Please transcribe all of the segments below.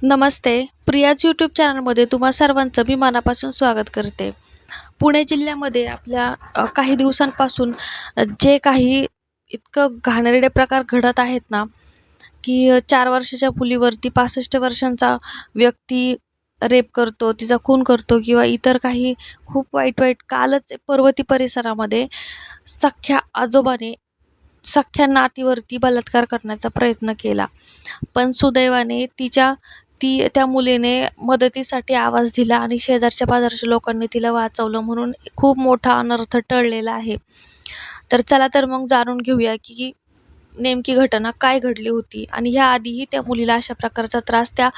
नमस्ते. Priya's YouTube चॅनलमध्ये तुम्हा सर्वांचं मी मनापासून स्वागत करते. पुणे जिल्ह्यामध्ये आपल्या काही दिवसांपासून जे काही इतकं घाणेरडे प्रकार घडत आहेत ना, की 4 वर्षाच्या मुलीवरती 65 वर्षांचा व्यक्ती रेप करतो, तिचा खून करतो किंवा इतर काही खूप वाईट-वाईट. कालच पर्वती परिसरामध्ये सख्ख्या आजोबाने सख्ख्या नातीवरती बलात्कार करण्याचा प्रयत्न केला. पण सुदैवाने त्या मुलीने मदतीसाठी आवाज दिला आणि शेजारच्या पाजारच्या लोकांनी तिला वाचवलं, म्हणून खूप मोठा अनर्थ टळलेला आहे. तर चला तर मग जाणून घेऊया की नेमकी घटना काय घडली होती आणि ह्याआधीही त्या मुलीला अशा प्रकारचा त्रास त्या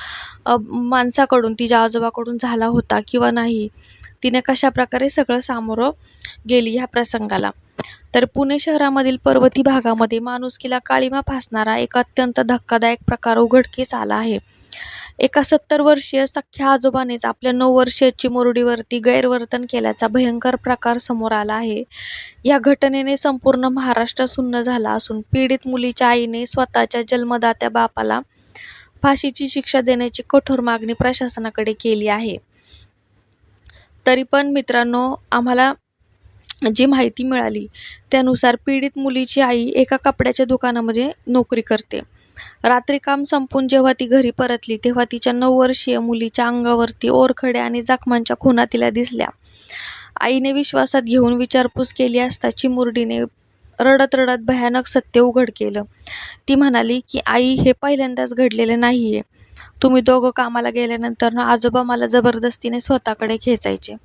माणसाकडून, तिच्या आजोबाकडून झाला होता किंवा नाही. तिने कशाप्रकारे सगळं सामोरं गेली ह्या प्रसंगाला. तर पुणे शहरामधील पर्वती भागामध्ये माणुसकीला काळिमा फासणारा एक अत्यंत धक्कादायक प्रकार उघडकीस आला आहे. एका 70 वर्षीय सख्ख्या आजोबानेच आपल्या 9 वर्षीय चिमुरडीवरती गैरवर्तन केल्याचा भयंकर प्रकार समोर आला आहे. या घटनेने संपूर्ण महाराष्ट्र सुन्न झाला असून पीडित मुलीच्या आईने स्वतःच्या जन्मदात्या बापाला फाशीची शिक्षा देण्याची कठोर मागणी प्रशासनाकडे केली आहे. तरी पण मित्रांनो, आम्हाला जी माहिती मिळाली त्यानुसार पीडित मुलीची आई एका कपड्याच्या दुकानामध्ये नोकरी करते. रात्री काम संपून जेव्हा ती घरी परतली तेव्हा तिच्या 9 वर्षीय मुलीच्या अंगावरती ओरखडे आणि जखमांच्या खुणा तिला दिसल्या. आईने विश्वासात घेऊन विचारपूस केली असता चिमुरडीने रडत रडत भयानक सत्य उघड केलं. ती म्हणाली की आई, हे पहिल्यांदाच घडलेले नाहीये. तुम्ही दोघं कामाला गेल्यानंतर आजोबा मला जबरदस्तीने स्वतःकडे खेचायचे.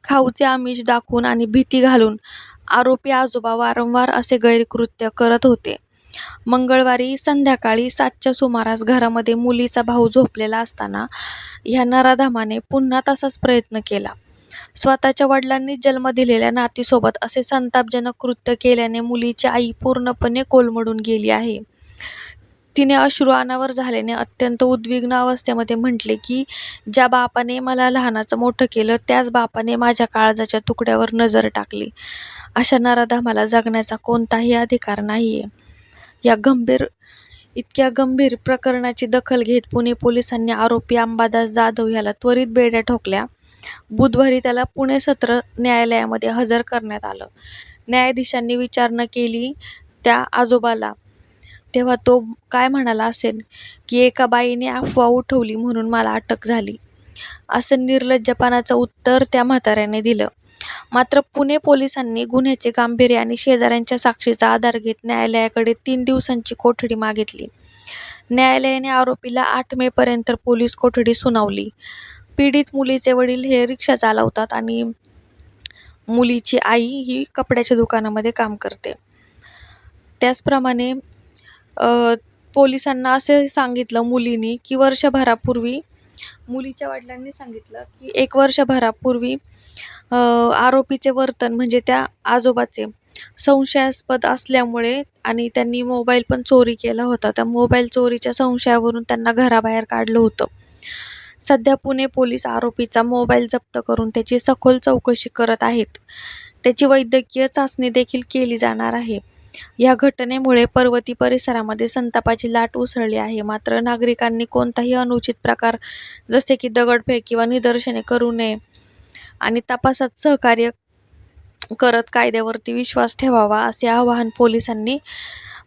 खाऊचे आमिष दाखवून आणि भीती घालून आरोपी आजोबा वारंवार असे गैरकृत्य करत होते. मंगळवारी संध्याकाळी 7च्या सुमारास घरामध्ये मुलीचा भाऊ झोपलेला असताना ह्या नराधमाने पुन्हा तसाच प्रयत्न केला. स्वतःच्या वडिलांनी जन्म दिलेल्या नातीसोबत असे संतापजनक कृत्य केल्याने मुलीची आई पूर्णपणे कोलमडून गेली आहे. तिने अश्रू अनावर झाल्याने अत्यंत उद्विग्न अवस्थेमध्ये म्हटले की ज्या बापाने मला लहानाचं मोठं केलं त्याच बापाने माझ्या काळजाच्या तुकड्यावर नजर टाकली. अशा नराधमाला जगण्याचा कोणताही अधिकार नाहीये. इतक्या गंभीर प्रकरणाची दखल घेत पुणे पोलिसांनी आरोपी अंबादास जाधव याला त्वरित बेड्या ठोकल्या. बुधवारी त्याला पुणे सत्र न्यायालयामध्ये हजर करण्यात आलं. न्यायाधीशांनी विचारणा केली त्या आजोबाला, तेव्हा तो काय म्हणाला असेल की एका बाईने अफवा उठवली म्हणून मला अटक झाली, असं निर्लज्जपणाचं उत्तर त्या म्हाताऱ्याने दिलं. मात्र पुणे पोलिसांनी गुन्ह्याचे गांभीर्य आणि शेजाऱ्यांच्या साक्षीचा आधार घेत न्यायालयाकडे 3 दिवसांची कोठडी मागितली. न्यायालयाने आरोपीला 8 मे पर्यंत पोलीस कोठडी सुनावली. पीडित मुलीचे वडील हे रिक्षा चालवतात आणि मुलीची आई ही कपड्याच्या दुकानामध्ये काम करते. त्याचप्रमाणे पोलिसांना असे सांगितलं मुलीने की मुलीच्या वडिलांनी सांगितलं की 1 वर्षभरापूर्वी आरोपीचे वर्तन म्हणजे त्या आजोबाचे संशयास्पद असल्यामुळे आणि त्यांनी मोबाईल पण चोरी केला होता. त्या मोबाईल चोरीच्या संशयावरून त्यांना घराबाहेर काढलं होतं. सध्या पुणे पोलीस आरोपीचा मोबाईल जप्त करून त्याची सखोल चौकशी करत आहेत. त्याची वैद्यकीय चाचणी देखील केली जाणार आहे. या घटनेमुळे पर्वती परिसरामध्ये संतापाची लाट उसळली आहे. मात्र नागरिकांनी कोणताही अनुचित प्रकार जसे की दगडफेक किंवा निदर्शने करू नये आणि तपासात सहकार्य करत कायद्यावरती विश्वास ठेवावा असे आवाहन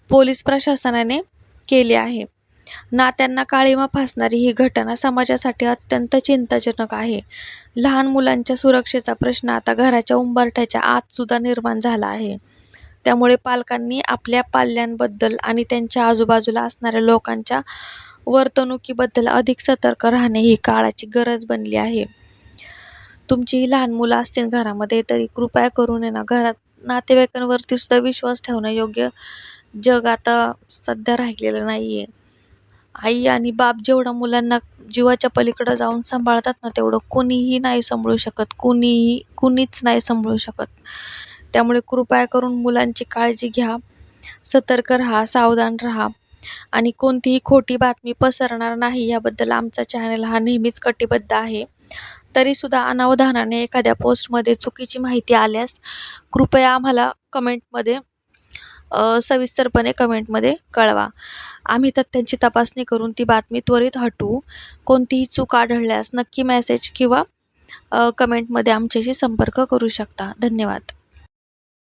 पोलीस प्रशासनाने केले आहे. नात्यांना काळिमा फासणारी ही घटना समाजासाठी अत्यंत चिंताजनक आहे. लहान मुलांच्या सुरक्षेचा प्रश्न आता घराच्या उंबरठ्याच्या आत सुद्धा निर्माण झाला आहे. त्यामुळे पालकांनी आपल्या पाल्यांबद्दल आणि त्यांच्या आजूबाजूला असणाऱ्या लोकांच्या वर्तणुकीबद्दल अधिक सतर्क राहणे ही काळाची गरज बनली आहे. तुमचीही लहान मुलं असतील घरामध्ये तरी कृपया करून घरात नातेवाईकांवरती सुद्धा विश्वास ठेवणं योग्य जग आता सध्या राहिलेलं नाहीये. आई आणि बाप जेवढं मुलांना जीवाच्या पलीकडे जाऊन सांभाळतात ना, तेवढं कोणीही नाही सांभाळू शकत. कुणीच नाही सांभाळू शकत. त्यामुळे कृपया करून मुलांची काळजी घ्या, सतर्क राहा, सावधान राहा आणि कोणतीही खोटी बातमी पसरणार नाही याबद्दल आमचा चॅनल हा नेहमीच कटिबद्ध आहे. तरीसुद्धा अनावधानाने एखाद्या पोस्टमध्ये चुकीची माहिती आल्यास कृपया आम्हाला कमेंटमध्ये सविस्तरपणे कमेंटमध्ये कळवा. आम्ही तथ्यांची तपासणी करून ती बातमी त्वरित हटवू. कोणतीही चूक आढळल्यास नक्की मेसेज किंवा कमेंटमध्ये आमच्याशी संपर्क करू शकता. धन्यवाद.